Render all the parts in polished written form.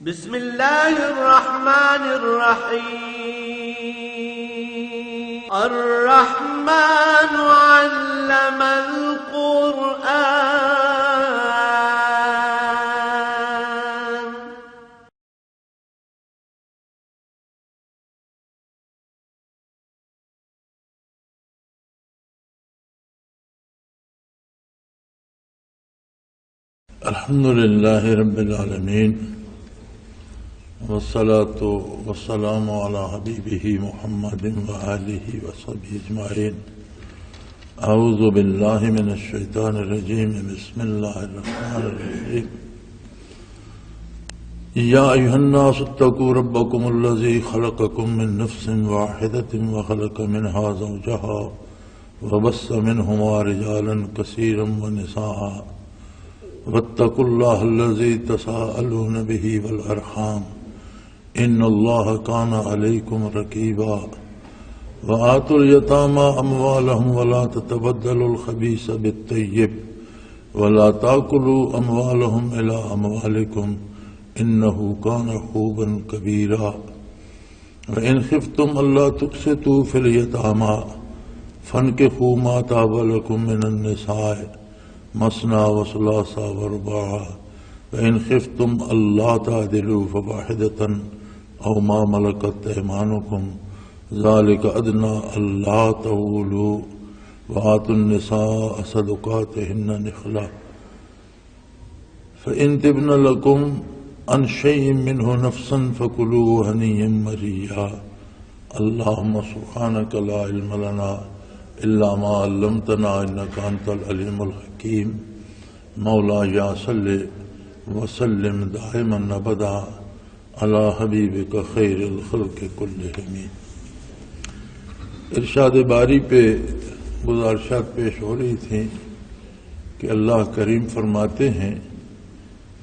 بسم الله الرحمن الرحيم الرحمن علم القرآن الحمد لله رب العالمين والصلاة والسلام على حبيبه محمد وآله وصحبه أجمعين. أعوذ بالله من الشيطان الرجيم. بسم الله الرحمن الرحيم. يا أيها الناس اتقوا ربكم الذي خلقكم من نفس واحدة وخلق منها زوجها وبث منهما رجالا كثيرا ونساء واتقوا الله الذي تساءلون به والأرحام إن الله كان عليكم رقيبا. وآتوا اليتامى أموالهم ولا تتبدلوا الخبيث بالطيب ولا تأكلوا أموالهم إلى أموالكم إنه كان حوبا كبيرا. وإن خفتم ألا تقسطوا في اليتامى فانكحوا ما طاب لكم من النساء مثنى وثلاث ورباع وإن خفتم ألا تعدلوا فواحدة أو ما ملكت أيمانكم ذلك أدنى ألا تعولوا. وآتوا النساء صدقاتهن نحلة فإن تبن لكم عن شيء منه نفسا فكلوه هنيئا مريئا. اللهم سبحانك لا علم لنا إلا ما علمتنا إنك أنت العليم الحكيم. مولاي صل وسلم دائما أبدا على حبیبک خیر الخلق کلہم. ارشاد باری پہ گزارشات پیش ہو رہی تھیں کہ اللہ کریم فرماتے ہیں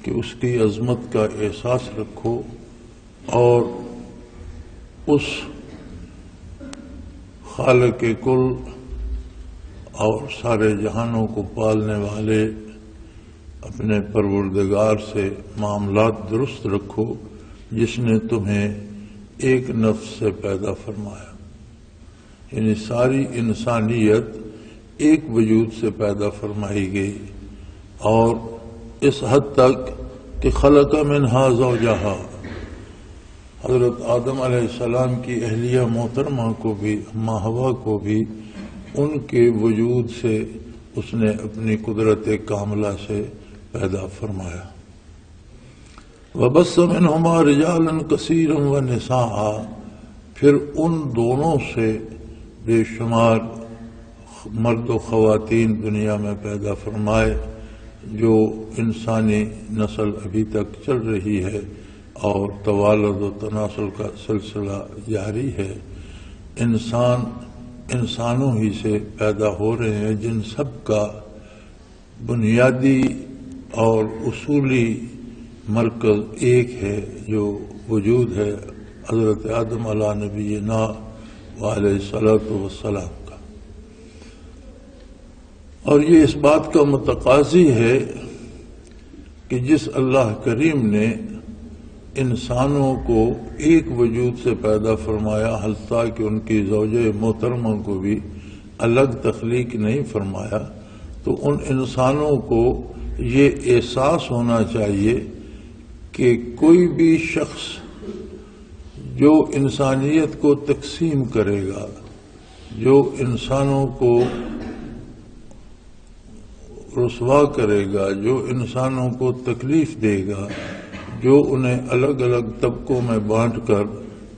کہ اس کی عظمت کا احساس رکھو اور اس خالق کل اور سارے جہانوں کو پالنے والے اپنے پروردگار سے معاملات درست رکھو جس نے تمہیں ایک نفس سے پیدا فرمایا. یعنی ساری انسانیت ایک وجود سے پیدا فرمائی گئی اور اس حد تک کہ خلق منہا زوجہا حضرت آدم علیہ السلام کی اہلیہ محترمہ کو بھی اماں حوا کو بھی ان کے وجود سے اس نے اپنی قدرت کاملہ سے پیدا فرمایا. وَبَثَّ مِنْهُمَا رِجَالًا كَثِيرًا وَنِسَاءً پھر ان دونوں سے بے شمار مرد و خواتین دنیا میں پیدا فرمائے. جو انسانی نسل ابھی تک چل رہی ہے اور توالد و تناسل کا سلسلہ جاری ہے. انسانوں ہی سے پیدا ہو رہے ہیں جن سب کا بنیادی اور اصولی مرکز ایک ہے جو وجود ہے حضرت آدم علیہ نبینا وعلیہ الصلاۃ والسلام کا. اور یہ اس بات کا متقاضی ہے کہ جس اللہ کریم نے انسانوں کو ایک وجود سے پیدا فرمایا حتیٰ کہ ان کی زوجہ محترمہ کو بھی الگ تخلیق نہیں فرمایا، تو ان انسانوں کو یہ احساس ہونا چاہیے کہ کوئی بھی شخص جو انسانیت کو تقسیم کرے گا، جو انسانوں کو رسوا کرے گا، جو انسانوں کو تکلیف دے گا، جو انہیں الگ الگ طبقوں میں بانٹ کر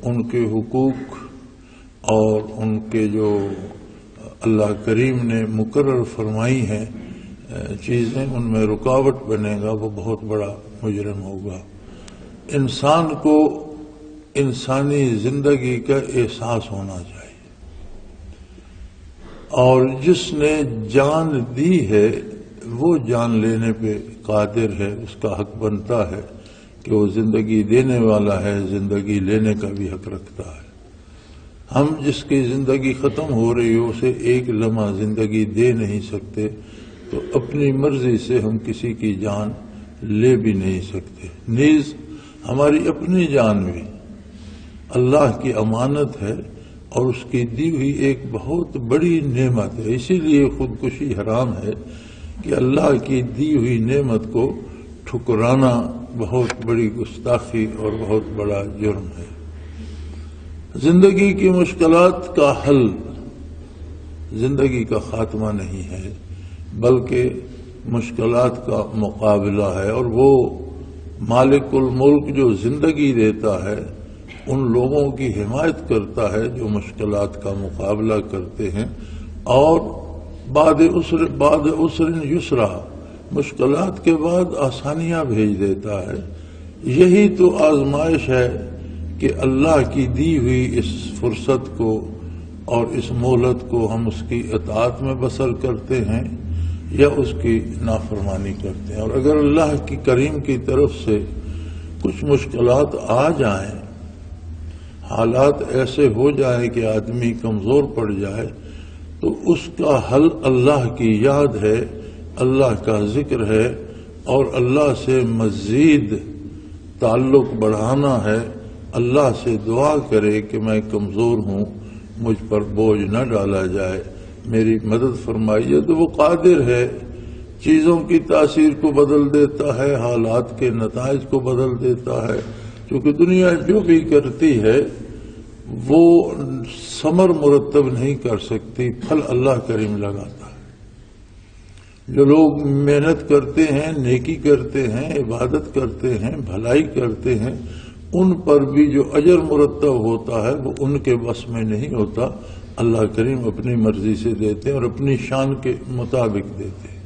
ان کے حقوق اور ان کے جو اللہ کریم نے مقرر فرمائی ہیں چیزیں ان میں رکاوٹ بنے گا، وہ بہت بڑا مجرم ہوگا. انسان کو انسانی زندگی کا احساس ہونا چاہیے اور جس نے جان دی ہے وہ جان لینے پہ قادر ہے. اس کا حق بنتا ہے کہ وہ زندگی دینے والا ہے، زندگی لینے کا بھی حق رکھتا ہے. ہم جس کی زندگی ختم ہو رہی ہو اسے ایک لمحہ زندگی دے نہیں سکتے، تو اپنی مرضی سے ہم کسی کی جان لے بھی نہیں سکتے. نیز ہماری اپنی جان بھی اللہ کی امانت ہے اور اس کی دی ہوئی ایک بہت بڑی نعمت ہے. اسی لیے خودکشی حرام ہے کہ اللہ کی دی ہوئی نعمت کو ٹھکرانا بہت بڑی گستاخی اور بہت بڑا جرم ہے. زندگی کی مشکلات کا حل زندگی کا خاتمہ نہیں ہے بلکہ مشکلات کا مقابلہ ہے. اور وہ مالک الملک جو زندگی دیتا ہے ان لوگوں کی حمایت کرتا ہے جو مشکلات کا مقابلہ کرتے ہیں، اور بعد عسر یسرا، مشکلات کے بعد آسانیاں بھیج دیتا ہے. یہی تو آزمائش ہے کہ اللہ کی دی ہوئی اس فرصت کو اور اس مہلت کو ہم اس کی اطاعت میں بسر کرتے ہیں یا اس کی نافرمانی کرتے ہیں. اور اگر اللہ کی کریم کی طرف سے کچھ مشکلات آ جائیں، حالات ایسے ہو جائیں کہ آدمی کمزور پڑ جائے، تو اس کا حل اللہ کی یاد ہے، اللہ کا ذکر ہے، اور اللہ سے مزید تعلق بڑھانا ہے. اللہ سے دعا کرے کہ میں کمزور ہوں، مجھ پر بوجھ نہ ڈالا جائے، میری مدد فرمائیے. تو وہ قادر ہے، چیزوں کی تاثیر کو بدل دیتا ہے، حالات کے نتائج کو بدل دیتا ہے. کیونکہ دنیا جو بھی کرتی ہے وہ ثمر مرتب نہیں کر سکتی، پھل اللہ کریم لگاتا ہے. جو لوگ محنت کرتے ہیں، نیکی کرتے ہیں، عبادت کرتے ہیں، بھلائی کرتے ہیں، ان پر بھی جو اجر مرتب ہوتا ہے وہ ان کے بس میں نہیں ہوتا. اللہ کریم اپنی مرضی سے دیتے ہیں اور اپنی شان کے مطابق دیتے ہیں.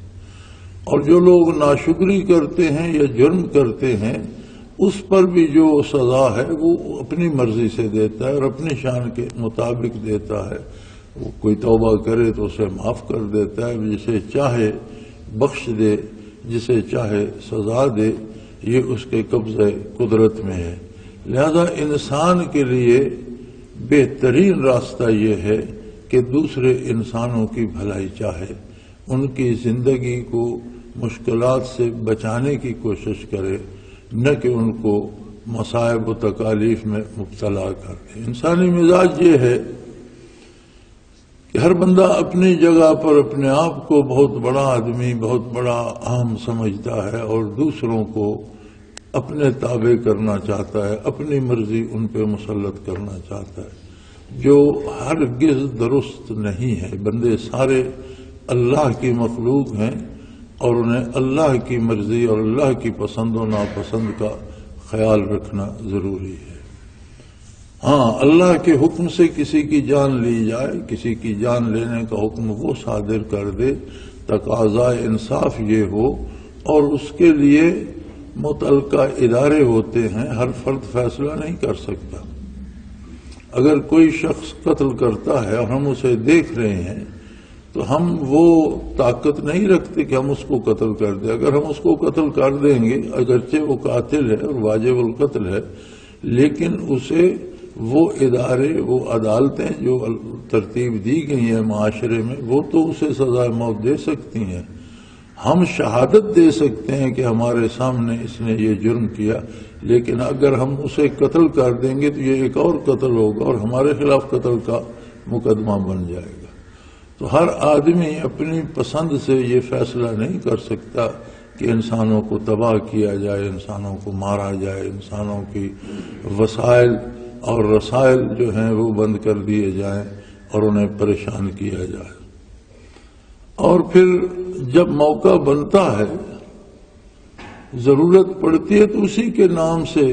اور جو لوگ ناشکری کرتے ہیں یا جرم کرتے ہیں، اس پر بھی جو سزا ہے وہ اپنی مرضی سے دیتا ہے اور اپنی شان کے مطابق دیتا ہے. وہ کوئی توبہ کرے تو اسے معاف کر دیتا ہے، جسے چاہے بخش دے، جسے چاہے سزا دے. یہ اس کے قبضہ قدرت میں ہے. لہذا انسان کے لیے بہترین راستہ یہ ہے کہ دوسرے انسانوں کی بھلائی چاہے، ان کی زندگی کو مشکلات سے بچانے کی کوشش کرے، نہ کہ ان کو مصائب و تکالیف میں مبتلا کر دے. انسانی مزاج یہ ہے کہ ہر بندہ اپنی جگہ پر اپنے آپ کو بہت بڑا آدمی، بہت بڑا اہم سمجھتا ہے، اور دوسروں کو اپنے تابع کرنا چاہتا ہے، اپنی مرضی ان پہ مسلط کرنا چاہتا ہے، جو ہرگز درست نہیں ہے. بندے سارے اللہ کی مخلوق ہیں اور انہیں اللہ کی مرضی اور اللہ کی پسند و ناپسند کا خیال رکھنا ضروری ہے. ہاں، اللہ کے حکم سے کسی کی جان لی جائے، کسی کی جان لینے کا حکم وہ صادر کر دے، تقاضا انصاف یہ ہو، اور اس کے لیے متعلقہ ادارے ہوتے ہیں. ہر فرد فیصلہ نہیں کر سکتا. اگر کوئی شخص قتل کرتا ہے اور ہم اسے دیکھ رہے ہیں تو ہم وہ طاقت نہیں رکھتے کہ ہم اس کو قتل کر دیں. اگر ہم اس کو قتل کر دیں گے، اگرچہ وہ قاتل ہے اور واجب القتل ہے، لیکن اسے وہ ادارے، وہ عدالتیں جو ترتیب دی گئی ہیں معاشرے میں، وہ تو اسے سزائے موت دے سکتی ہیں. ہم شہادت دے سکتے ہیں کہ ہمارے سامنے اس نے یہ جرم کیا، لیکن اگر ہم اسے قتل کر دیں گے تو یہ ایک اور قتل ہوگا اور ہمارے خلاف قتل کا مقدمہ بن جائے گا. تو ہر آدمی اپنی پسند سے یہ فیصلہ نہیں کر سکتا کہ انسانوں کو تباہ کیا جائے، انسانوں کو مارا جائے، انسانوں کی وسائل اور رسائل جو ہیں وہ بند کر دیے جائیں اور انہیں پریشان کیا جائے. اور پھر جب موقع بنتا ہے، ضرورت پڑتی ہے، تو اسی کے نام سے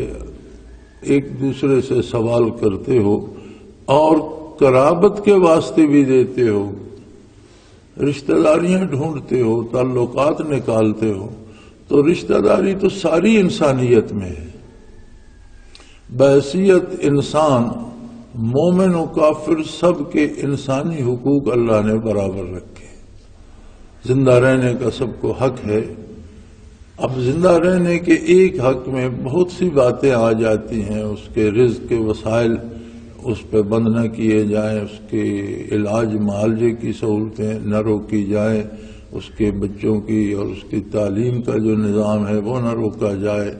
ایک دوسرے سے سوال کرتے ہو اور قرابت کے واسطے بھی دیتے ہو، رشتہ داریاں ڈھونڈتے ہو، تعلقات نکالتے ہو. تو رشتہ داری تو ساری انسانیت میں ہے. بحیثیت انسان مومن و کافر سب کے انسانی حقوق اللہ نے برابر رکھے. زندہ رہنے کا سب کو حق ہے. اب زندہ رہنے کے ایک حق میں بہت سی باتیں آ جاتی ہیں. اس کے رزق کے وسائل اس پہ بند نہ کیے جائیں، اس کے علاج معالجے کی سہولتیں نہ روکی جائیں، اس کے بچوں کی اور اس کی تعلیم کا جو نظام ہے وہ نہ روکا جائے،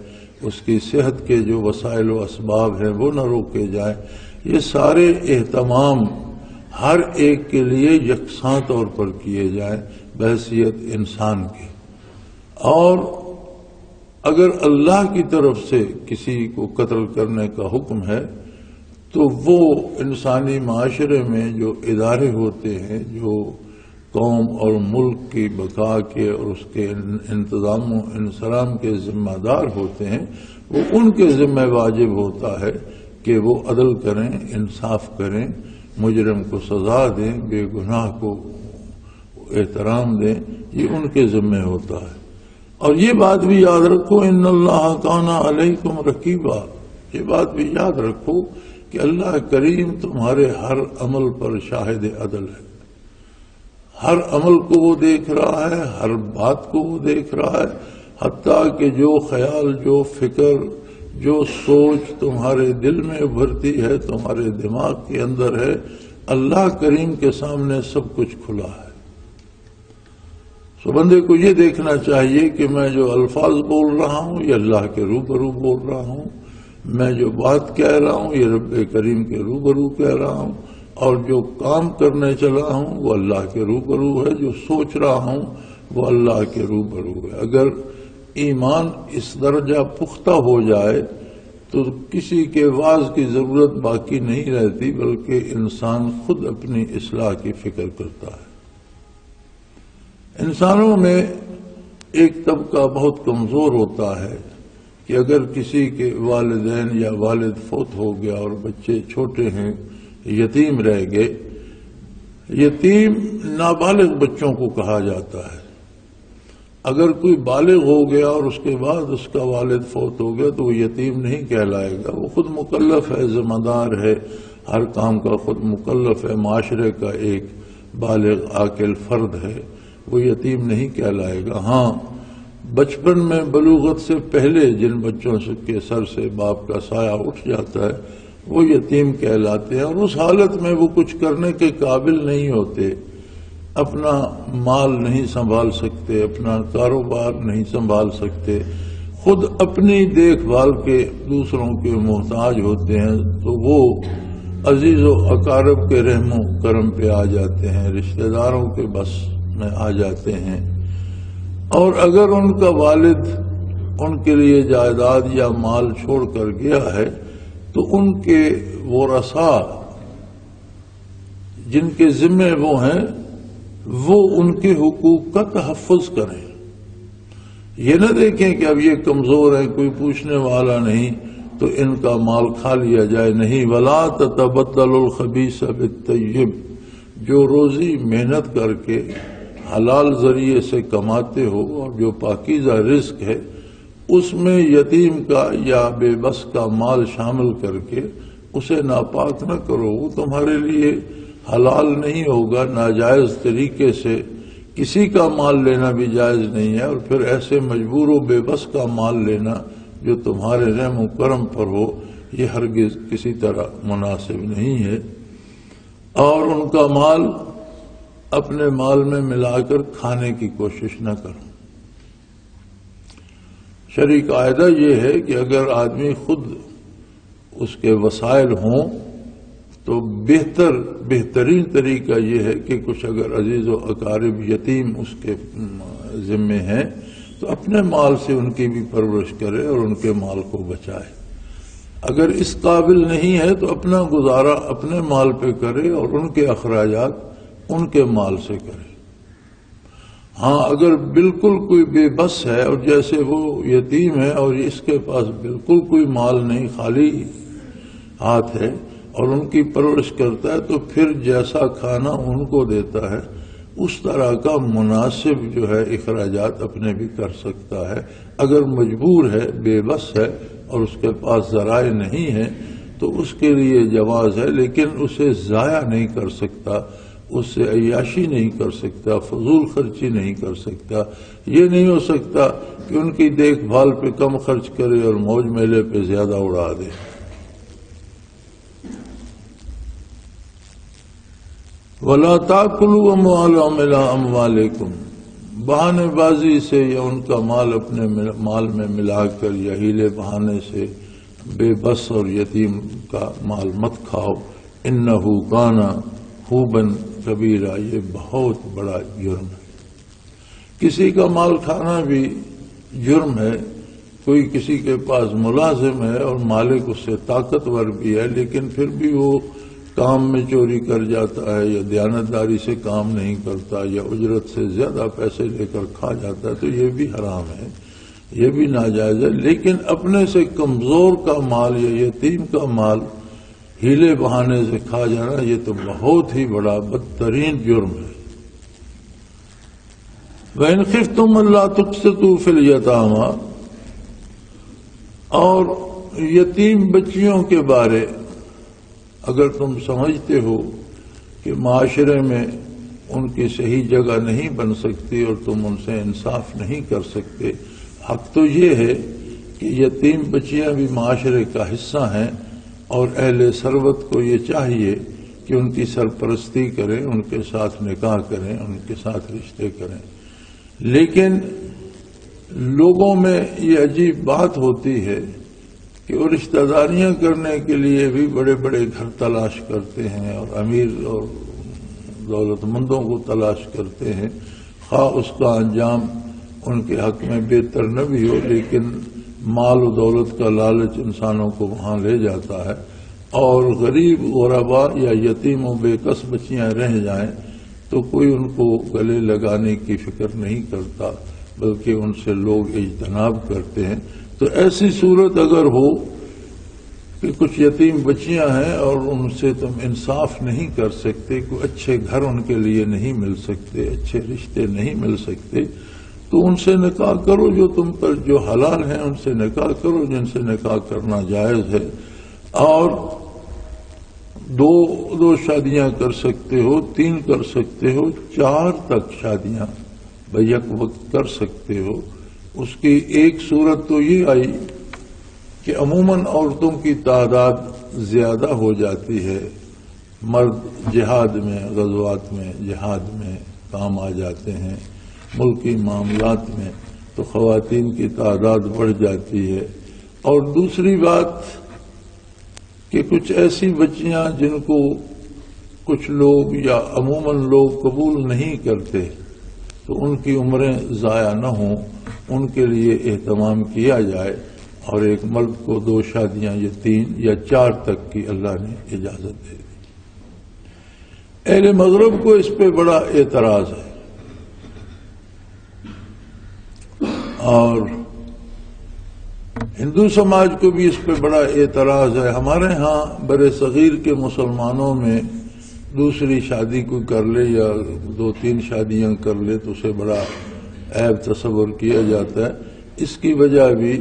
اس کی صحت کے جو وسائل و اسباب ہیں وہ نہ روکے جائیں. یہ سارے اہتمام ہر ایک کے لیے یکساں طور پر کیے جائیں بحیثیت انسان کے. اور اگر اللہ کی طرف سے کسی کو قتل کرنے کا حکم ہے تو وہ انسانی معاشرے میں جو ادارے ہوتے ہیں جو قوم اور ملک کی بقا کے اور اس کے انتظام و انصرام کے ذمہ دار ہوتے ہیں وہ ان کے ذمہ واجب ہوتا ہے کہ وہ عدل کریں، انصاف کریں، مجرم کو سزا دیں، بے گناہ کو احترام دیں. یہ ان کے ذمہ ہوتا ہے. اور یہ بات بھی یاد رکھو ان اللہ کان علیکم رقیبا. یہ بات بھی یاد رکھو کہ اللہ کریم تمہارے ہر عمل پر شاہد عدل ہے. ہر عمل کو وہ دیکھ رہا ہے، ہر بات کو وہ دیکھ رہا ہے، حتیٰ کہ جو خیال، جو فکر، جو سوچ تمہارے دل میں ابھرتی ہے، تمہارے دماغ کے اندر ہے، اللہ کریم کے سامنے سب کچھ کھلا ہے. سو بندے کو یہ دیکھنا چاہیے کہ میں جو الفاظ بول رہا ہوں یہ اللہ کے روبرو بول رہا ہوں، میں جو بات کہہ رہا ہوں یہ رب کریم کے روبرو کہہ رہا ہوں، اور جو کام کرنے چلا ہوں وہ اللہ کے روبرو ہے، جو سوچ رہا ہوں وہ اللہ کے روبرو ہے. اگر ایمان اس درجہ پختہ ہو جائے تو کسی کے واعظ کی ضرورت باقی نہیں رہتی، بلکہ انسان خود اپنی اصلاح کی فکر کرتا ہے. انسانوں میں ایک طبقہ بہت کمزور ہوتا ہے کہ اگر کسی کے والدین یا والد فوت ہو گیا اور بچے چھوٹے ہیں، یتیم رہ گئے. یتیم نابالغ بچوں کو کہا جاتا ہے. اگر کوئی بالغ ہو گیا اور اس کے بعد اس کا والد فوت ہو گیا تو وہ یتیم نہیں کہلائے گا، وہ خود مکلف ہے، ذمہ دار ہے، ہر کام کا خود مکلف ہے، معاشرے کا ایک بالغ عاقل فرد ہے، وہ یتیم نہیں کہلائے گا. ہاں، بچپن میں بلوغت سے پہلے جن بچوں کے سر سے باپ کا سایہ اٹھ جاتا ہے وہ یتیم کہلاتے ہیں، اور اس حالت میں وہ کچھ کرنے کے قابل نہیں ہوتے، اپنا مال نہیں سنبھال سکتے، اپنا کاروبار نہیں سنبھال سکتے، خود اپنی دیکھ بھال کے دوسروں کے محتاج ہوتے ہیں. تو وہ عزیز و اقارب کے رحم و کرم پہ آ جاتے ہیں، رشتہ داروں کے بس میں آ جاتے ہیں. اور اگر ان کا والد ان کے لیے جائیداد یا مال چھوڑ کر گیا ہے تو ان کے ورثاء جن کے ذمہ وہ ہیں وہ ان کے حقوق کا تحفظ کریں. یہ نہ دیکھیں کہ اب یہ کمزور ہیں، کوئی پوچھنے والا نہیں تو ان کا مال کھا لیا جائے. نہیں، وَلَا تَتَبَدَّلُ الْخَبِيثَ بِالطَّيِّبِ. جو روزی محنت کر کے حلال ذریعے سے کماتے ہو اور جو پاکیزہ رزق ہے اس میں یتیم کا یا بے بس کا مال شامل کر کے اسے ناپاک نہ کرو. وہ تمہارے لیے حلال نہیں ہوگا. ناجائز طریقے سے کسی کا مال لینا بھی جائز نہیں ہے، اور پھر ایسے مجبور و بے بس کا مال لینا جو تمہارے رحم و کرم پر ہو یہ ہرگز کسی طرح مناسب نہیں ہے. اور ان کا مال اپنے مال میں ملا کر کھانے کی کوشش نہ کرو. شرعی قاعدہ یہ ہے کہ اگر آدمی خود اس کے وسائل ہوں تو بہترین طریقہ یہ ہے کہ کچھ اگر عزیز و اقارب یتیم اس کے ذمے ہیں تو اپنے مال سے ان کی بھی پرورش کرے اور ان کے مال کو بچائے. اگر اس قابل نہیں ہے تو اپنا گزارا اپنے مال پہ کرے اور ان کے اخراجات ان کے مال سے کرے. ہاں، اگر بالکل کوئی بے بس ہے اور جیسے وہ یتیم ہے اور اس کے پاس بالکل کوئی مال نہیں، خالی ہاتھ ہے اور ان کی پرورش کرتا ہے تو پھر جیسا کھانا ان کو دیتا ہے اس طرح کا مناسب جو ہے اخراجات اپنے بھی کر سکتا ہے. اگر مجبور ہے، بے بس ہے اور اس کے پاس ذرائع نہیں ہے تو اس کے لیے جواز ہے، لیکن اسے ضائع نہیں کر سکتا، اس سے عیاشی نہیں کر سکتا، فضول خرچی نہیں کر سکتا. یہ نہیں ہو سکتا کہ ان کی دیکھ بھال پہ کم خرچ کرے اور موج میلے پہ زیادہ اڑا دے. وَلَا تَأْكُلُوا أَمْوَالَهُمْ إِلَىٰ أَمْوَالِكُمْ. بہانے بازی سے یا ان کا مال اپنے مال میں ملا کر یا ہیلے بہانے سے بے بس اور یتیم کا مال مت کھاؤ، انہو کان خوبن کبیرہ، یہ بہت بڑا جرم ہے۔ کسی کا مال کھانا بھی جرم ہے۔ کوئی کسی کے پاس ملازم ہے اور مالک اس سے طاقتور بھی ہے، لیکن پھر بھی وہ کام میں چوری کر جاتا ہے یا دیانتداری سے کام نہیں کرتا یا اجرت سے زیادہ پیسے لے کر کھا جاتا ہے، تو یہ بھی حرام ہے، یہ بھی ناجائز ہے۔ لیکن اپنے سے کمزور کا مال یا یتیم کا مال ہیلے بہانے سے کھا جانا، یہ تو بہت ہی بڑا بدترین جرم ہے۔ وَإِنْ خِفْتُمْ أَلَّا تُقْسِطُوا فِي الْيَتَامَىٰ، اور یتیم بچیوں کے بارے اگر تم سمجھتے ہو کہ معاشرے میں ان کی صحیح جگہ نہیں بن سکتی اور تم ان سے انصاف نہیں کر سکتے، حق تو یہ ہے کہ یتیم بچیاں بھی معاشرے کا حصہ ہیں اور اہل ثروت کو یہ چاہیے کہ ان کی سرپرستی کریں، ان کے ساتھ نکاح کریں، ان کے ساتھ رشتے کریں۔ لیکن لوگوں میں یہ عجیب بات ہوتی ہے کہ وہ رشتہ داریاں کرنے کے لیے بھی بڑے بڑے گھر تلاش کرتے ہیں اور امیر اور دولت مندوں کو تلاش کرتے ہیں، خواہ اس کا انجام ان کے حق میں بہتر نہ بھی ہو، لیکن مال و دولت کا لالچ انسانوں کو وہاں لے جاتا ہے، اور غریب غربا یا یتیم و بے کس بچیاں رہ جائیں تو کوئی ان کو گلے لگانے کی فکر نہیں کرتا، بلکہ ان سے لوگ اجتناب کرتے ہیں۔ تو ایسی صورت اگر ہو کہ کچھ یتیم بچیاں ہیں اور ان سے تم انصاف نہیں کر سکتے، کوئی اچھے گھر ان کے لیے نہیں مل سکتے، اچھے رشتے نہیں مل سکتے، تو ان سے نکاح کرو، جو تم پر جو حلال ہیں ان سے نکاح کرو، جن سے نکاح کرنا جائز ہے، اور دو شادیاں کر سکتے ہو، 3 کر سکتے ہو، 4 تک شادیاں بیک وقت کر سکتے ہو۔ اس کی ایک صورت تو یہ آئی کہ عموماً عورتوں کی تعداد زیادہ ہو جاتی ہے، مرد جہاد میں، غزوات میں، جہاد میں کام آ جاتے ہیں، ملکی معاملات میں، تو خواتین کی تعداد بڑھ جاتی ہے۔ اور دوسری بات کہ کچھ ایسی بچیاں جن کو کچھ لوگ یا عموماً لوگ قبول نہیں کرتے، تو ان کی عمریں ضائع نہ ہوں، ان کے لیے اہتمام کیا جائے، اور ایک مرد کو 2 شادیاں یا 3 یا 4 تک کی اللہ نے اجازت دے دی۔ اہل مغرب کو اس پہ بڑا اعتراض ہے، اور ہندو سماج کو بھی اس پہ بڑا اعتراض ہے۔ ہمارے ہاں برِ صغیر کے مسلمانوں میں دوسری شادی کو کر لے یا 2-3 شادیاں کر لے تو اسے بڑا عیب تصور کیا جاتا ہے۔ اس کی وجہ بھی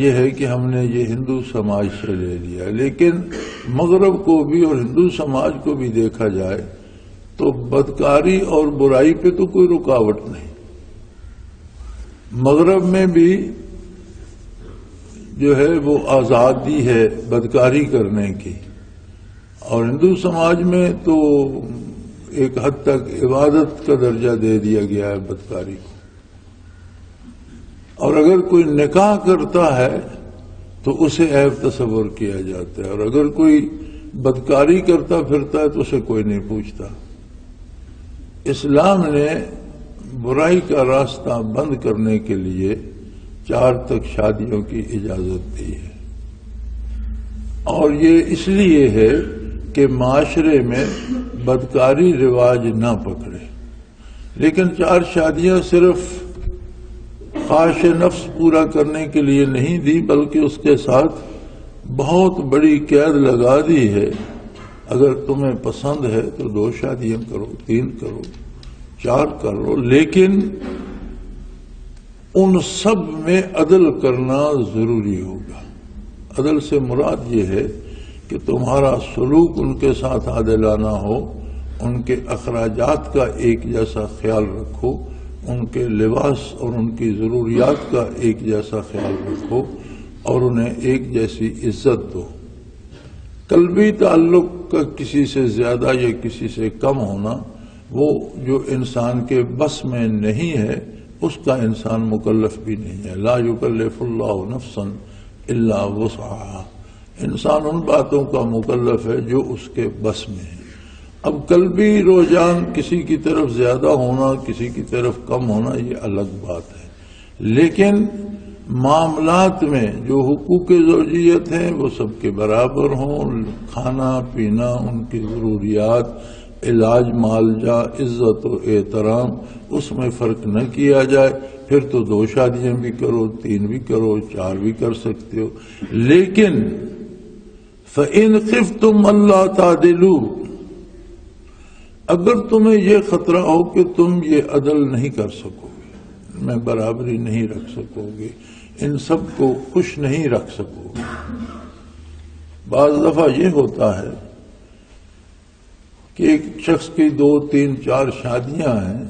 یہ ہے کہ ہم نے یہ ہندو سماج سے لے لیا، لیکن مغرب کو بھی اور ہندو سماج کو بھی دیکھا جائے تو بدکاری اور برائی پہ تو کوئی رکاوٹ نہیں۔ مغرب میں بھی جو ہے وہ آزادی ہے بدکاری کرنے کی، اور ہندو سماج میں تو ایک حد تک عبادت کا درجہ دے دیا گیا ہے بدکاری کو، اور اگر کوئی نکاح کرتا ہے تو اسے عیب تصور کیا جاتا ہے، اور اگر کوئی بدکاری کرتا پھرتا ہے تو اسے کوئی نہیں پوچھتا۔ اسلام نے برائی کا راستہ بند کرنے کے لیے 4 تک شادیوں کی اجازت دی ہے، اور یہ اس لیے ہے کہ معاشرے میں بدکاری رواج نہ پکڑے۔ لیکن 4 شادیاں صرف خواہش نفس پورا کرنے کے لیے نہیں دی، بلکہ اس کے ساتھ بہت بڑی قید لگا دی ہے، اگر تمہیں پسند ہے تو 2 شادیاں کرو، 3 کرو، 4 کرو، لیکن ان سب میں عدل کرنا ضروری ہوگا۔ عدل سے مراد یہ ہے کہ تمہارا سلوک ان کے ساتھ عادلانہ ہو، ان کے اخراجات کا ایک جیسا خیال رکھو، ان کے لباس اور ان کی ضروریات کا ایک جیسا خیال رکھو، اور انہیں ایک جیسی عزت دو۔ قلبی تعلق کا کسی سے زیادہ یا کسی سے کم ہونا وہ جو انسان کے بس میں نہیں ہے اس کا انسان مکلف بھی نہیں ہے. لا یکلف اللہ نفسا الا وسعہا. انسان ان باتوں کا مکلف ہے جو اس کے بس میں ہے. اب قلبی رجحان کسی کی طرف زیادہ ہونا کسی کی طرف کم ہونا یہ الگ بات ہے، لیکن معاملات میں جو حقوق زوجیت ہیں وہ سب کے برابر ہوں. کھانا پینا، ان کی ضروریات، علاج، معالجہ، عزت و احترام، اس میں فرق نہ کیا جائے. پھر تو 2 شادیاں بھی کرو، 3 بھی کرو، 4 بھی کر سکتے ہو. لیکن فَإِنْ خِفْتُمْ أَلَّا تَعْدِلُوا، اگر تمہیں یہ خطرہ ہو کہ تم یہ عدل نہیں کر سکو گے، میں برابری نہیں رکھ سکو گے، ان سب کو خوش نہیں رکھ سکو گے. بعض دفعہ یہ ہوتا ہے کہ ایک شخص کی 2، 3، 4 شادیاں ہیں.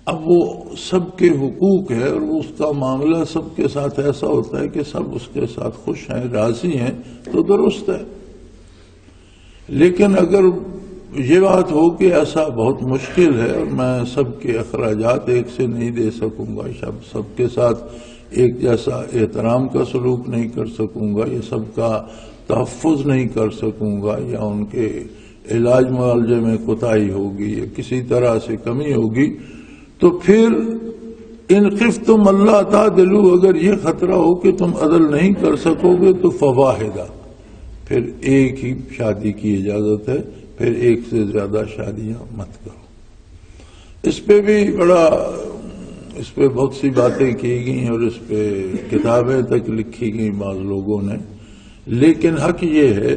اب وہ سب کے حقوق ہے اور اس کا معاملہ سب کے ساتھ ایسا ہوتا ہے کہ سب اس کے ساتھ خوش ہیں، راضی ہیں، تو درست ہے. لیکن اگر یہ بات ہو کہ ایسا بہت مشکل ہے اور میں سب کے اخراجات ایک سے نہیں دے سکوں گا، سب کے ساتھ ایک جیسا احترام کا سلوک نہیں کر سکوں گا، یہ سب کا تحفظ نہیں کر سکوں گا، یا ان کے علاج معالجے میں کوتاہی ہوگی یا کسی طرح سے کمی ہوگی، تو پھر ان خفتم اللہ تعدلوا، اگر یہ خطرہ ہو کہ تم عدل نہیں کر سکو گے تو فواحدہ، پھر ایک ہی شادی کی اجازت ہے، پھر ایک سے زیادہ شادیاں مت کرو. اس پہ بھی اس پہ بہت سی باتیں کی گئیں اور اس پہ کتابیں تک لکھی گئیں بعض لوگوں نے. لیکن حق یہ ہے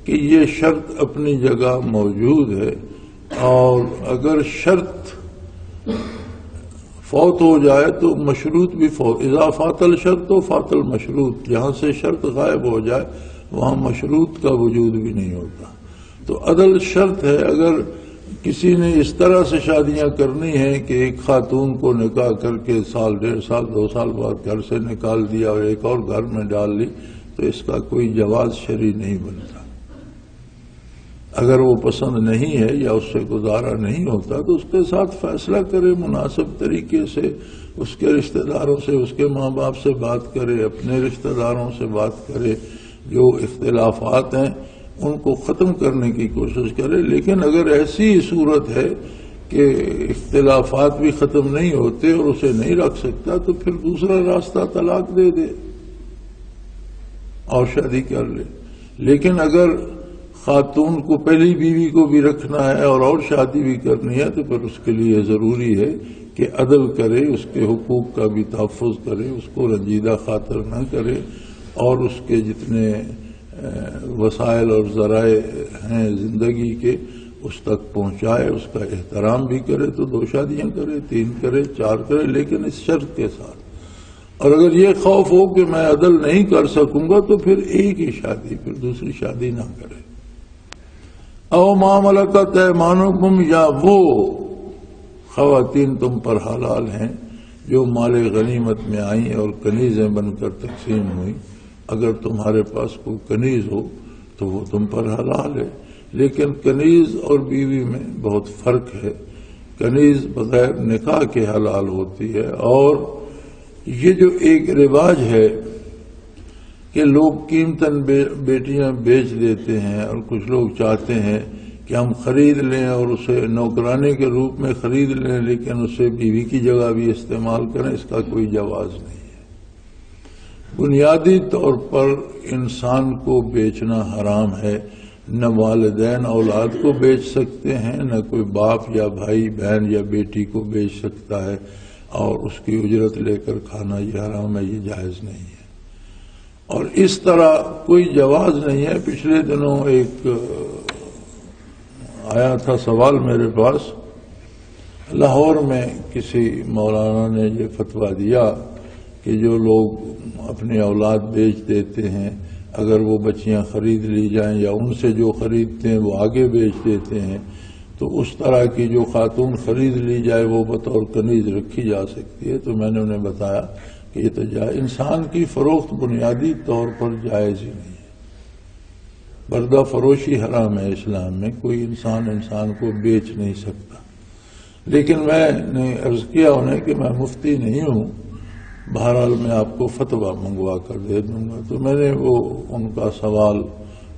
کہ یہ شرط اپنی جگہ موجود ہے، اور اگر شرط فوت ہو جائے تو مشروط بھی فوت. اذا فات الشرط و فات المشروط، جہاں سے شرط غائب ہو جائے وہاں مشروط کا وجود بھی نہیں ہوتا. تو عدل شرط ہے. اگر کسی نے اس طرح سے شادیاں کرنی ہیں کہ ایک خاتون کو نکاح کر کے 1 1.5 سال 2 سال بعد گھر سے نکال دیا اور ایک اور گھر میں ڈال لی، تو اس کا کوئی جواز شرعی نہیں بنتا. اگر وہ پسند نہیں ہے یا اس سے گزارا نہیں ہوتا تو اس کے ساتھ فیصلہ کرے، مناسب طریقے سے اس کے رشتہ داروں سے، اس کے ماں باپ سے بات کرے، اپنے رشتہ داروں سے بات کرے، جو اختلافات ہیں ان کو ختم کرنے کی کوشش کرے. لیکن اگر ایسی صورت ہے کہ اختلافات بھی ختم نہیں ہوتے اور اسے نہیں رکھ سکتا، تو پھر دوسرا راستہ طلاق دے دے اور شادی کر لے. لیکن اگر خاتون کو پہلی بیوی کو بھی رکھنا ہے اور شادی بھی کرنی ہے، تو پھر اس کے لیے ضروری ہے کہ عدل کرے، اس کے حقوق کا بھی تحفظ کرے، اس کو رنجیدہ خاطر نہ کرے، اور اس کے جتنے وسائل اور ذرائع ہیں زندگی کے اس تک پہنچائے، اس کا احترام بھی کرے. تو 2 شادیاں کرے، 3 کرے، 4 کرے، لیکن اس شرط کے ساتھ. اور اگر یہ خوف ہو کہ میں عدل نہیں کر سکوں گا تو پھر ایک ہی شادی، پھر دوسری شادی نہ کرے. او ما ملکت ایمانکم، یا وہ خواتین تم پر حلال ہیں جو مال غنیمت میں آئیں اور کنیزیں بن کر تقسیم ہوئیں. اگر تمہارے پاس کوئی کنیز ہو تو وہ تم پر حلال ہے. لیکن کنیز اور بیوی میں بہت فرق ہے. کنیز بغیر نکاح کے حلال ہوتی ہے. اور یہ جو ایک رواج ہے کہ لوگ قیمتاً بیٹیاں بیچ دیتے ہیں، اور کچھ لوگ چاہتے ہیں کہ ہم خرید لیں اور اسے نوکرانے کے روپ میں خرید لیں، لیکن اسے بیوی کی جگہ بھی استعمال کریں، اس کا کوئی جواز نہیں ہے. بنیادی طور پر انسان کو بیچنا حرام ہے. نہ والدین اولاد کو بیچ سکتے ہیں، نہ کوئی باپ یا بھائی بہن یا بیٹی کو بیچ سکتا ہے، اور اس کی اجرت لے کر کھانا یہ حرام ہے، یہ جائز نہیں ہے. اور اس طرح کوئی جواز نہیں ہے. پچھلے دنوں ایک آیا تھا سوال میرے پاس، لاہور میں کسی مولانا نے یہ فتویٰ دیا کہ جو لوگ اپنی اولاد بیچ دیتے ہیں، اگر وہ بچیاں خرید لی جائیں یا ان سے جو خریدتے ہیں وہ آگے بیچ دیتے ہیں، تو اس طرح کی جو خاتون خرید لی جائے وہ بطور کنیز رکھی جا سکتی ہے. تو میں نے انہیں بتایا کہ یہ تو انسان کی فروخت بنیادی طور پر جائز ہی نہیں ہے. بردہ فروشی حرام ہے اسلام میں. کوئی انسان کو بیچ نہیں سکتا. لیکن میں نے عرض کیا انہیں کہ میں مفتی نہیں ہوں، بہرحال میں آپ کو فتویٰ منگوا کر دے دوں گا۔ تو میں نے وہ ان کا سوال،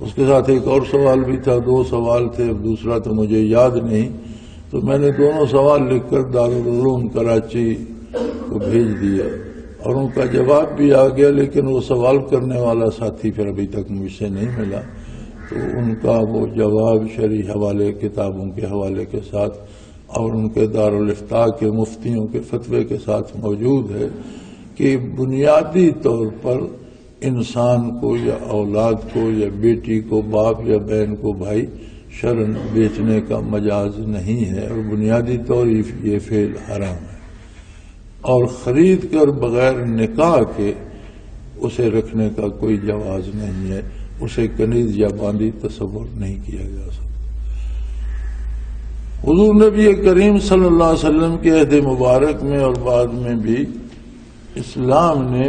اس کے ساتھ ایک اور سوال بھی تھا، 2 سوال تھے، دوسرا تو مجھے یاد نہیں، تو میں نے دونوں سوال لکھ کر دارالعلوم کراچی کو بھیج دیا اور ان کا جواب بھی آ گیا، لیکن وہ سوال کرنے والا ساتھی پھر ابھی تک مجھ سے نہیں ملا۔ تو ان کا وہ جواب شرعی حوالے، کتابوں کے حوالے کے ساتھ اور ان کے دارالافتاء کے مفتیوں کے فتوے کے ساتھ موجود ہے کہ بنیادی طور پر انسان کو یا اولاد کو یا بیٹی کو باپ یا بہن کو بھائی شرعاً بیچنے کا مجاز نہیں ہے، اور بنیادی طور یہ فعل حرام ہے، اور خرید کر بغیر نکاح کے اسے رکھنے کا کوئی جواز نہیں ہے، اسے کنیز یا باندی تصور نہیں کیا جا سکتا۔ حضور نبی کریم صلی اللہ علیہ وسلم کے عہد مبارک میں اور بعد میں بھی اسلام نے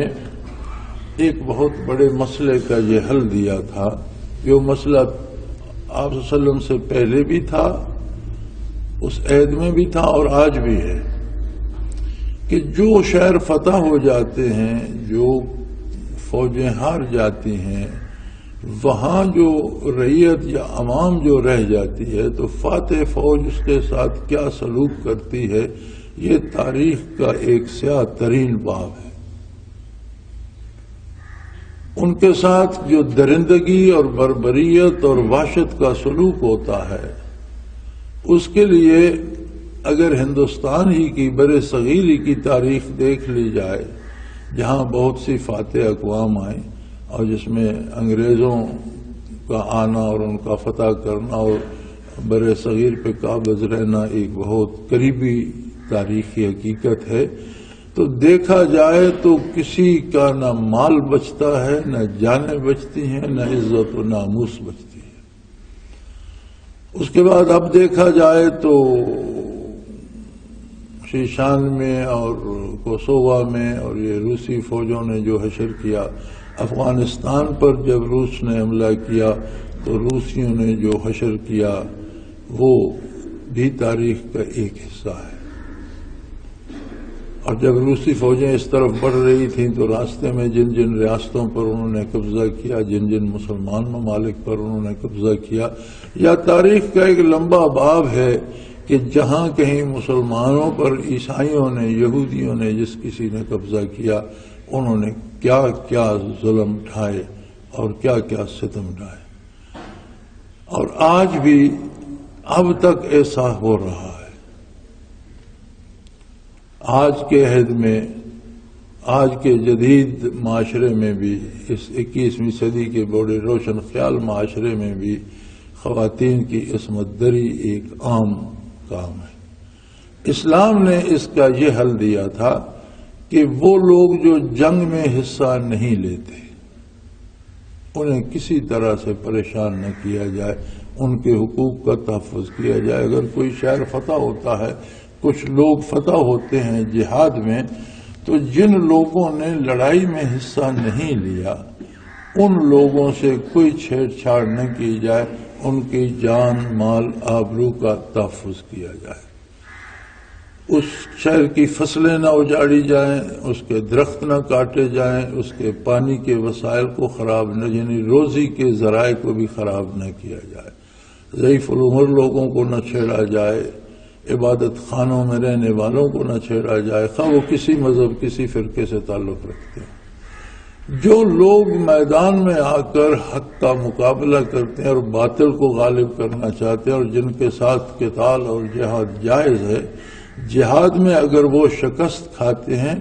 ایک بہت بڑے مسئلے کا یہ حل دیا تھا، جو مسئلہ آپ صلی اللہ علیہ وسلم سے پہلے بھی تھا، اس عہد میں بھی تھا اور آج بھی ہے، کہ جو شہر فتح ہو جاتے ہیں، جو فوجیں ہار جاتی ہیں، وہاں جو رعیت یا عوام جو رہ جاتی ہے تو فاتح فوج اس کے ساتھ کیا سلوک کرتی ہے، یہ تاریخ کا ایک سیاہ ترین باب ہے۔ ان کے ساتھ جو درندگی اور بربریت اور وحشت کا سلوک ہوتا ہے، اس کے لیے اگر ہندوستان ہی کی بر صغیر ہی کی تاریخ دیکھ لی جائے، جہاں بہت سی فاتح اقوام آئیں اور جس میں انگریزوں کا آنا اور ان کا فتح کرنا اور بر صغیر پہ قابض رہنا ایک بہت قریبی تاریخی حقیقت ہے، تو دیکھا جائے تو کسی کا نہ مال بچتا ہے، نہ جانیں بچتی ہیں، نہ عزت و ناموس بچتی ہے۔ اس کے بعد اب دیکھا جائے تو شیشان میں اور کوسووا میں اور یہ روسی فوجوں نے جو حشر کیا، افغانستان پر جب روس نے حملہ کیا تو روسیوں نے جو حشر کیا وہ بھی تاریخ کا ایک حصہ ہے۔ اور جب روسی فوجیں اس طرف بڑھ رہی تھیں تو راستے میں جن جن ریاستوں پر انہوں نے قبضہ کیا، جن جن مسلمان ممالک پر انہوں نے قبضہ کیا، یا تاریخ کا ایک لمبا باب ہے کہ جہاں کہیں مسلمانوں پر عیسائیوں نے، یہودیوں نے، جس کسی نے قبضہ کیا، انہوں نے کیا کیا ظلم ڈھائے اور کیا کیا ستم ڈھائے، اور آج بھی اب تک ایسا ہو رہا ہے۔ آج کے عہد میں، آج کے جدید معاشرے میں بھی، اس 21ویں صدی کے بڑے روشن خیال معاشرے میں بھی خواتین کی عصمت دری ایک عام کام ہے۔ اسلام نے اس کا یہ حل دیا تھا کہ وہ لوگ جو جنگ میں حصہ نہیں لیتے انہیں کسی طرح سے پریشان نہ کیا جائے، ان کے حقوق کا تحفظ کیا جائے۔ اگر کوئی شہر فتح ہوتا ہے، کچھ لوگ فتح ہوتے ہیں جہاد میں، تو جن لوگوں نے لڑائی میں حصہ نہیں لیا ان لوگوں سے کوئی چھیڑ چھاڑ نہ کی جائے، ان کی جان، مال، آبرو کا تحفظ کیا جائے، اس شہر کی فصلیں نہ اجاڑی جائیں، اس کے درخت نہ کاٹے جائیں، اس کے پانی کے وسائل کو خراب نہ، یعنی روزی کے ذرائع کو بھی خراب نہ کیا جائے، ضعیف العمر لوگوں کو نہ چھیڑا جائے، عبادت خانوں میں رہنے والوں کو نہ چھیڑا جائے، خواہ وہ کسی مذہب، کسی فرقے سے تعلق رکھتے ہیں۔ جو لوگ میدان میں آ کر حق کا مقابلہ کرتے ہیں اور باطل کو غالب کرنا چاہتے ہیں اور جن کے ساتھ قتال اور جہاد جائز ہے، جہاد میں اگر وہ شکست کھاتے ہیں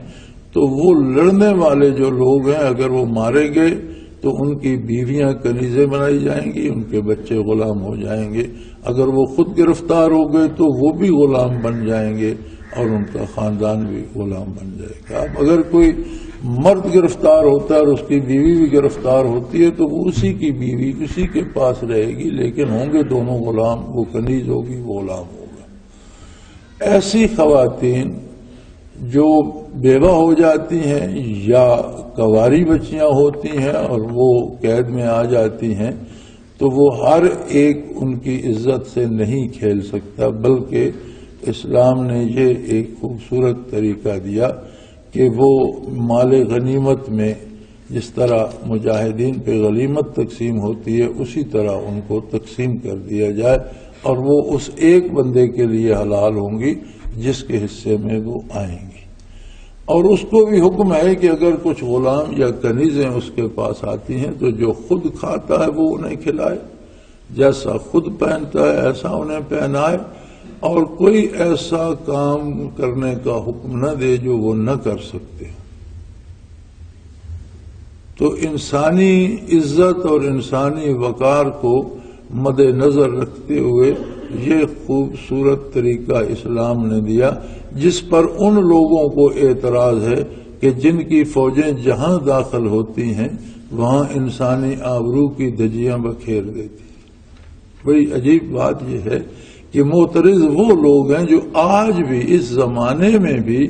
تو وہ لڑنے والے جو لوگ ہیں اگر وہ مارے گئے تو ان کی بیویاں کنیزیں بنائی جائیں گی، ان کے بچے غلام ہو جائیں گے، اگر وہ خود گرفتار ہو گئے تو وہ بھی غلام بن جائیں گے اور ان کا خاندان بھی غلام بن جائے گا۔ اب اگر کوئی مرد گرفتار ہوتا ہے اور اس کی بیوی بھی گرفتار ہوتی ہے تو وہ اسی کی بیوی اسی کے پاس رہے گی، لیکن ہوں گے دونوں غلام، وہ کنیز ہوگی، وہ غلام ہوگا۔ ایسی خواتین جو بیوہ ہو جاتی ہیں یا کواری بچیاں ہوتی ہیں اور وہ قید میں آ جاتی ہیں تو وہ ہر ایک ان کی عزت سے نہیں کھیل سکتا، بلکہ اسلام نے یہ ایک خوبصورت طریقہ دیا کہ وہ مال غنیمت میں جس طرح مجاہدین پہ غنیمت تقسیم ہوتی ہے اسی طرح ان کو تقسیم کر دیا جائے، اور وہ اس ایک بندے کے لیے حلال ہوں گی جس کے حصے میں وہ آئیں گی۔ اور اس کو بھی حکم ہے کہ اگر کچھ غلام یا کنیزیں اس کے پاس آتی ہیں تو جو خود کھاتا ہے وہ انہیں کھلائے، جیسا خود پہنتا ہے ایسا انہیں پہنائے، اور کوئی ایسا کام کرنے کا حکم نہ دے جو وہ نہ کر سکتے۔ تو انسانی عزت اور انسانی وقار کو مد نظر رکھتے ہوئے یہ خوبصورت طریقہ اسلام نے دیا، جس پر ان لوگوں کو اعتراض ہے کہ جن کی فوجیں جہاں داخل ہوتی ہیں وہاں انسانی آبرو کی دھجیاں بکھیر دیتی۔ بڑی عجیب بات یہ ہے کہ معترض وہ لوگ ہیں جو آج بھی اس زمانے میں بھی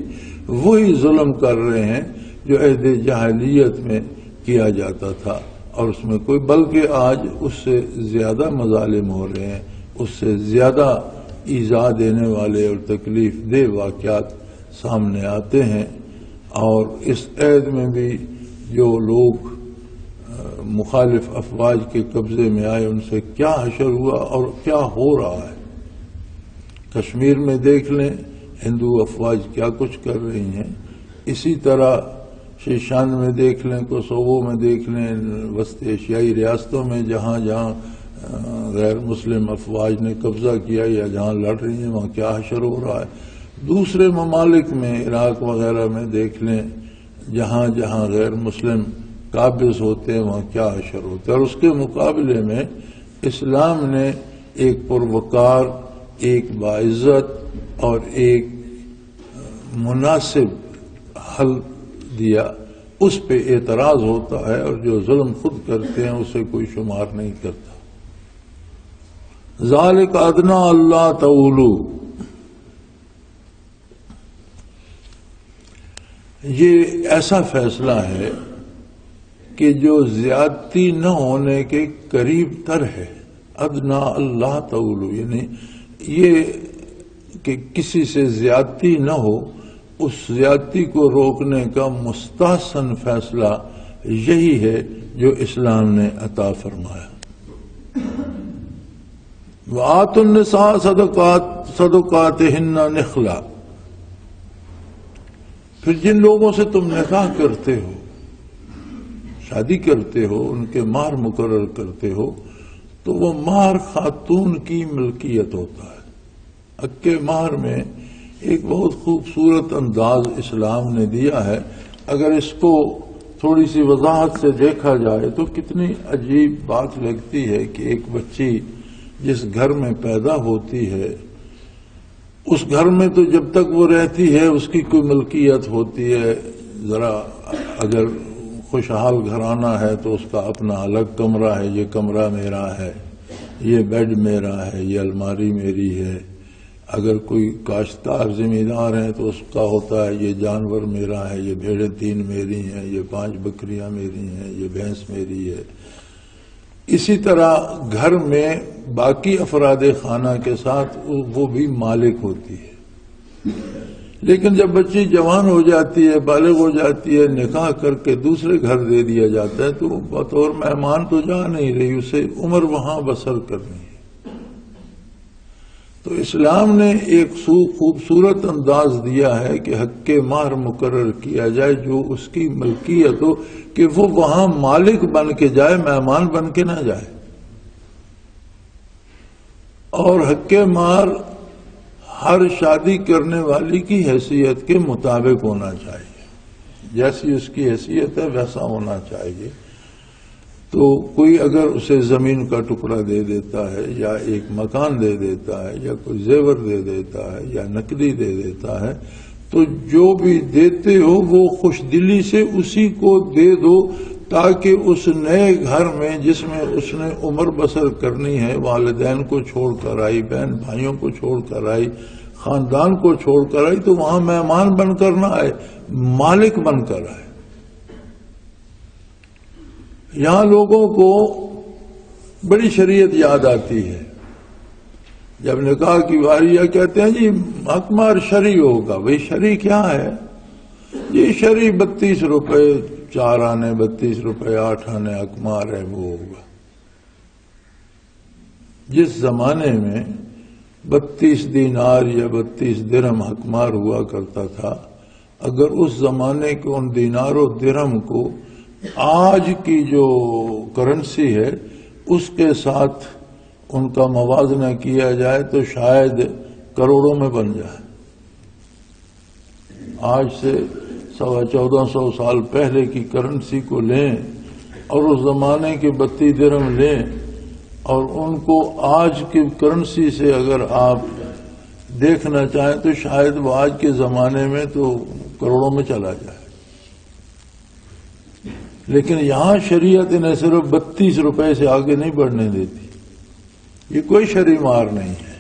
وہی ظلم کر رہے ہیں جو عہد جاہلیت میں کیا جاتا تھا، اور اس میں کوئی بلکہ آج اس سے زیادہ مظالم ہو رہے ہیں، اس سے زیادہ ایذا دینے والے اور تکلیف دہ واقعات سامنے آتے ہیں۔ اور اس عہد میں بھی جو لوگ مخالف افواج کے قبضے میں آئے ان سے کیا حشر ہوا اور کیا ہو رہا ہے۔ کشمیر میں دیکھ لیں ہندو افواج کیا کچھ کر رہی ہیں، اسی طرح شیشان میں دیکھ لیں، کوسوو میں دیکھ لیں، وسط ایشیائی ریاستوں میں جہاں جہاں غیر مسلم افواج نے قبضہ کیا یا جہاں لڑ رہی ہیں وہاں کیا حشر ہو رہا ہے۔ دوسرے ممالک میں عراق وغیرہ میں دیکھ لیں جہاں جہاں غیر مسلم قابض ہوتے ہیں وہاں کیا حشر ہوتا ہے، اور اس کے مقابلے میں اسلام نے ایک پروقار، ایک باعزت اور ایک مناسب حل دیا۔ اس پہ اعتراض ہوتا ہے، اور جو ظلم خود کرتے ہیں اسے کوئی شمار نہیں کرتا۔ ذالک ادنیٰ اللہ تعولو، یہ ایسا فیصلہ ہے کہ جو زیادتی نہ ہونے کے قریب تر ہے۔ ادنیٰ اللہ تعولو یعنی یہ کہ کسی سے زیادتی نہ ہو، اس زیادتی کو روکنے کا مستحسن فیصلہ یہی ہے جو اسلام نے عطا فرمایا۔ وَآتُوا النِّسَاءَ صَدُقَاتِهِنَّ نِخْلًا، پھر جن لوگوں سے تم نکاح کرتے ہو، شادی کرتے ہو، ان کے مہر مقرر کرتے ہو، تو وہ مہر خاتون کی ملکیت ہوتا ہے۔ حق کے مہر میں ایک بہت خوبصورت انداز اسلام نے دیا ہے۔ اگر اس کو تھوڑی سی وضاحت سے دیکھا جائے تو کتنی عجیب بات لگتی ہے کہ ایک بچی جس گھر میں پیدا ہوتی ہے اس گھر میں تو جب تک وہ رہتی ہے اس کی کوئی ملکیت ہوتی ہے۔ ذرا اگر خوشحال گھرانہ ہے تو اس کا اپنا الگ کمرہ ہے، یہ کمرہ میرا ہے، یہ بیڈ میرا ہے، یہ الماری میری ہے۔ اگر کوئی کاشتکار زمیندار ہیں تو اس کا ہوتا ہے یہ جانور میرا ہے، یہ بھیڑیں 3 میری ہیں، یہ 5 بکریاں میری ہیں، یہ بھینس میری ہے۔ اسی طرح گھر میں باقی افراد خانہ کے ساتھ وہ بھی مالک ہوتی ہے۔ لیکن جب بچی جوان ہو جاتی ہے، بالغ ہو جاتی ہے، نکاح کر کے دوسرے گھر دے دیا جاتا ہے تو بطور مہمان تو جا نہیں رہی، اسے عمر وہاں بسر کرنی ہے۔ تو اسلام نے ایک خوبصورت انداز دیا ہے کہ حق مہر مقرر کیا جائے جو اس کی ملکیت ہو، کہ وہ وہاں مالک بن کے جائے، مہمان بن کے نہ جائے۔ اور حق مہر ہر شادی کرنے والی کی حیثیت کے مطابق ہونا چاہیے، جیسی اس کی حیثیت ہے ویسا ہونا چاہیے۔ تو کوئی اگر اسے زمین کا ٹکڑا دے دیتا ہے یا ایک مکان دے دیتا ہے یا کوئی زیور دے دیتا ہے یا نقدی دے دیتا ہے تو جو بھی دیتے ہو وہ خوش دلی سے اسی کو دے دو، تاکہ اس نئے گھر میں جس میں اس نے عمر بسر کرنی ہے، والدین کو چھوڑ کر آئی، بہن بھائیوں کو چھوڑ کر آئی، خاندان کو چھوڑ کر آئی، تو وہاں مہمان بن کر نہ آئے، مالک بن کر آئے۔ یہاں لوگوں کو بڑی شریعت یاد آتی ہے جب نکاح کی باری ہے کہتے ہیں جی اقمار شرعی ہوگا. بھئی شرعی کیا ہے؟ یہ شرعی 32 روپے 4 آنے 32 روپے 8 آنے اقمار ہے وہ ہوگا. جس زمانے میں 32 دینار یا 32 درہم اقمار ہوا کرتا تھا، اگر اس زمانے کے ان دینار و درہم کو آج کی جو کرنسی ہے اس کے ساتھ ان کا موازنہ کیا جائے تو شاید کروڑوں میں بن جائے. آج سے 1450 سال پہلے کی کرنسی کو لیں اور اس زمانے کے 32 درہم لیں اور ان کو آج کی کرنسی سے اگر آپ دیکھنا چاہیں تو شاید وہ آج کے زمانے میں تو کروڑوں میں چلا جائے. لیکن یہاں شریعت انہیں صرف 32 روپے سے آگے نہیں بڑھنے دیتی. یہ کوئی شرعی مار نہیں ہے.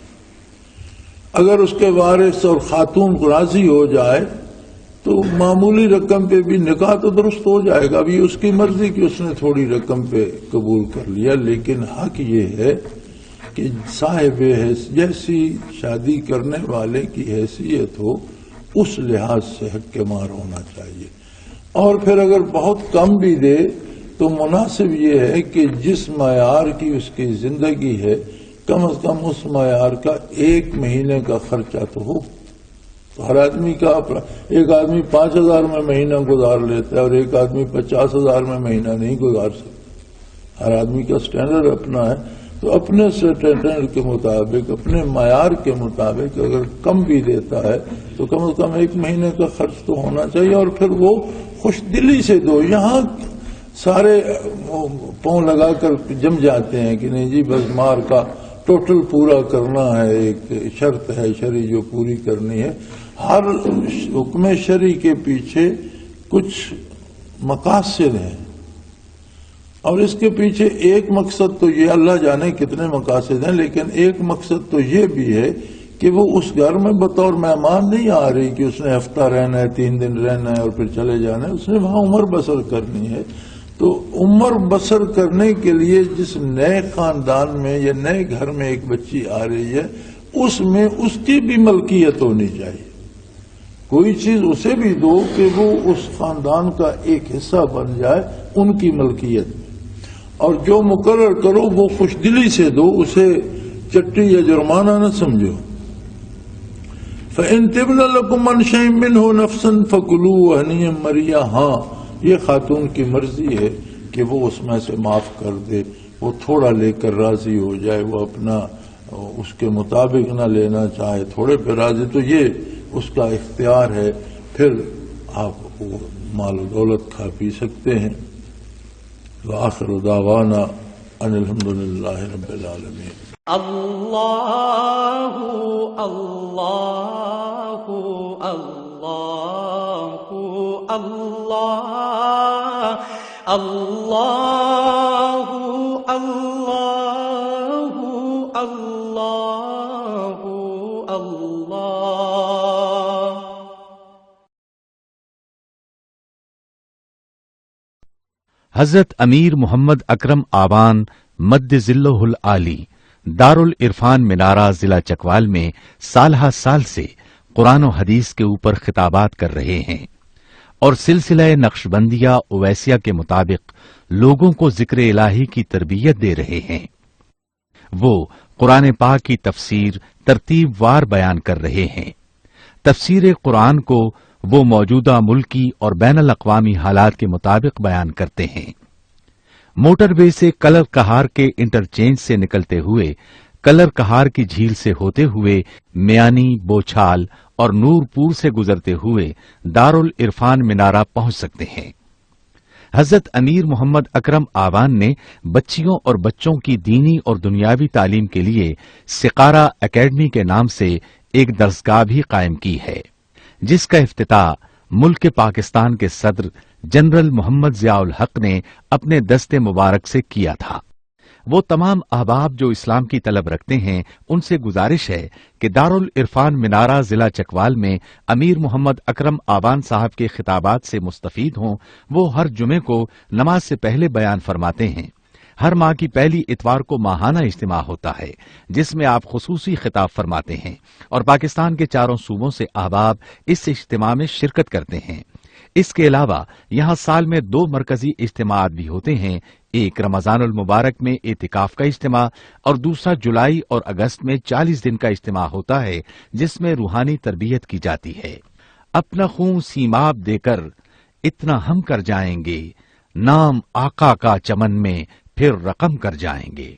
اگر اس کے وارث اور خاتون راضی ہو جائے تو معمولی رقم پہ بھی نکاح تو درست ہو جائے گا. ابھی اس کی مرضی کہ اس نے تھوڑی رقم پہ قبول کر لیا، لیکن حق یہ ہے کہ صاحب جیسی شادی کرنے والے کی حیثیت ہو اس لحاظ سے حق کے مار ہونا چاہیے. اور پھر اگر بہت کم بھی دے تو مناسب یہ ہے کہ جس معیار کی اس کی زندگی ہے کم از کم اس معیار کا 1 مہینے کا خرچہ تو ہو. تو ہر آدمی کا ایک آدمی 5,000 میں مہینہ گزار لیتا ہے اور ایک آدمی 50,000 میں مہینہ نہیں گزار سکتا. ہر آدمی کا سٹینڈرڈ اپنا ہے. تو اپنے سٹینڈرڈ کے مطابق اپنے معیار کے مطابق اگر کم بھی دیتا ہے تو کم از کم 1 مہینے کا خرچ تو ہونا چاہیے. اور پھر وہ خوش دلی سے دو. یہاں سارے پاؤں لگا کر جم جاتے ہیں کہ نہیں جی بس مار کا ٹوٹل پورا کرنا ہے، ایک شرط ہے شرعی جو پوری کرنی ہے. ہر حکم شرعی کے پیچھے کچھ مقاصد ہیں اور اس کے پیچھے ایک مقصد تو یہ اللہ جانے کتنے مقاصد ہیں، لیکن ایک مقصد تو یہ بھی ہے کہ وہ اس گھر میں بطور مہمان نہیں آ رہی کہ اس نے ہفتہ رہنا ہے 3 دن رہنا ہے اور پھر چلے جانا ہے. اس نے وہاں عمر بسر کرنی ہے. تو عمر بسر کرنے کے لیے جس نئے خاندان میں یا نئے گھر میں ایک بچی آ رہی ہے اس میں اس کی بھی ملکیت ہونی چاہیے. کوئی چیز اسے بھی دو کہ وہ اس خاندان کا ایک حصہ بن جائے ان کی ملکیت. اور جو مقرر کرو وہ خوش دلی سے دو، اسے چٹی یا جرمانہ نہ سمجھو. فَإِن تِبْنَ لَكُمْ عَنْ شَيْءٍ مِّنْهُ نَفْسًا فَكُلُوهُ هَنِيًّا مَرِيًّا. ہاں یہ خاتون کی مرضی ہے کہ وہ اس میں سے معاف کر دے، وہ تھوڑا لے کر راضی ہو جائے، وہ اپنا اس کے مطابق نہ لینا چاہے تھوڑے پہ راضی، تو یہ اس کا اختیار ہے. پھر آپ مال و دولت کھا پی سکتے ہیں. وآخر دعوانا ان الحمدللہ رب العالمین. اللہ اللہ اللہ اللہ اللہ اللہ اللہ اللہ. حضرت امیر محمد اکرم آوان مد ذلہ العالی دارالعرفان منارہ ضلع چکوال میں سالہ سال سے قرآن و حدیث کے اوپر خطابات کر رہے ہیں اور سلسلہ نقشبندیہ اویسیہ کے مطابق لوگوں کو ذکر الہی کی تربیت دے رہے ہیں. وہ قرآن پاک کی تفسیر ترتیب وار بیان کر رہے ہیں. تفسیر قرآن کو وہ موجودہ ملکی اور بین الاقوامی حالات کے مطابق بیان کرتے ہیں. موٹر وے سے کلر کہار کے انٹرچینج سے نکلتے ہوئے کلر کہار کی جھیل سے ہوتے ہوئے میانی، بوچھال اور نورپور سے گزرتے ہوئے دارالعرفان منارہ پہنچ سکتے ہیں. حضرت امیر محمد اکرم آوان نے بچیوں اور بچوں کی دینی اور دنیاوی تعلیم کے لیے سقارہ اکیڈمی کے نام سے ایک درسگاہ بھی قائم کی ہے، جس کا افتتاح ملک پاکستان کے صدر جنرل محمد ضیاء الحق نے اپنے دست مبارک سے کیا تھا. وہ تمام احباب جو اسلام کی طلب رکھتے ہیں ان سے گزارش ہے کہ دارالعرفان منارہ ضلع چکوال میں امیر محمد اکرم آوان صاحب کے خطابات سے مستفید ہوں. وہ ہر جمعے کو نماز سے پہلے بیان فرماتے ہیں. ہر ماہ کی پہلی اتوار کو ماہانہ اجتماع ہوتا ہے جس میں آپ خصوصی خطاب فرماتے ہیں اور پاکستان کے چاروں صوبوں سے احباب اس اجتماع میں شرکت کرتے ہیں۔ اس کے علاوہ یہاں سال میں 2 مرکزی اجتماعات بھی ہوتے ہیں، ایک رمضان المبارک میں اعتکاف کا اجتماع اور دوسرا جولائی اور اگست میں 40 دن کا اجتماع ہوتا ہے جس میں روحانی تربیت کی جاتی ہے۔ اپنا خون سیماب دے کر اتنا ہم کر جائیں گے، نام آقا کا چمن میں پھر رقم کر جائیں گے۔